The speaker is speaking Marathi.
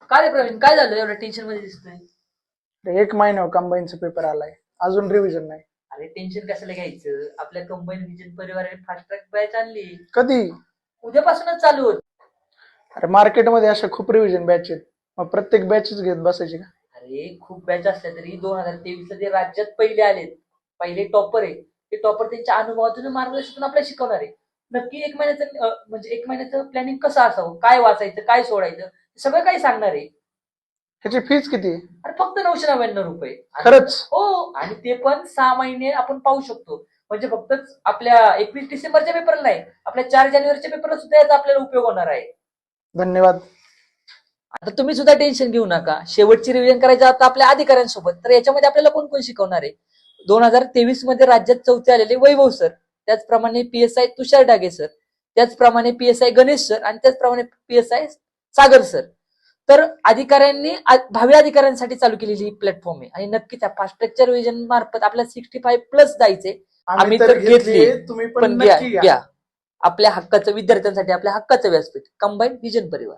काय रे प्रवीण, काय झालं एवढं टेन्शन मध्ये दिसतोय? 1 महिना कंबाईनचा पेपर आलाय, अजून रिव्हिजन नाही. अरे टेन्शन कशाला घ्यायचं, आपल्या कंबाईन विजन परिवाराने फास्ट ट्रॅक बॅच आणली, कधी? उद्यापासूनच चालू होत. अरे मार्केटमध्ये अशा खूप रिव्हिजन बॅच आहेत, मग प्रत्येक बॅचच घेत बसायची का? अरे खूप बॅच असल्या तरी 2023 ला ते राज्यात पहिले आलेत, पहिले टॉपर आहे, ते टॉपर त्यांच्या अनुभवातून मार्गदर्शन आपल्याला शिकवणार आहे. नक्की 1 महिन्याचं म्हणजे 1 महिन्याचं प्लॅनिंग कसं असावं, काय वाचायचं काय सोडायचं, हे सगळं काही सांगणार आहे. ह्याची फीज किती? अरे फक्त 999 रुपये. खरंच? हो, आणि ते पण 6 महिने आपण पाहू शकतो. म्हणजे फक्त आपल्या 21 डिसेंबरच्या पेपरला नाही, आपल्या 4 जानेवारीच्या पेपरला सुद्धा याचा आपल्याला उपयोग होणार आहे. धन्यवाद. आता तुम्ही सुद्धा टेन्शन घेऊ नका, शेवटची रिव्हिजन करायची आता आपल्या अधिकाऱ्यांसोबत. तर याच्यामध्ये आपल्याला कोण कोण शिकवणार आहे? 2023 मध्ये राज्यात चौथे आलेले वैभव सर, त्याचप्रमाणे PSI तुषार डागे सर, त्याचप्रमाणे PSI गणेश सर, आणि त्याचप्रमाणे PSI सागर सर. तर अधिकाऱ्यांनी भावी अधिकाऱ्यांसाठी चालू केलेली ही प्लॅटफॉर्म आहे, आणि नक्कीच त्या फास्ट ट्रॅकच्या रिव्हिजन मार्फत आपल्याला 65+ जायचे. आम्ही तर घेतली, तुम्ही पण घ्या आपल्या हक्काचं, विद्यार्थ्यांसाठी आपल्या हक्काचं व्यासपीठ कंबाईन विजन परिवार.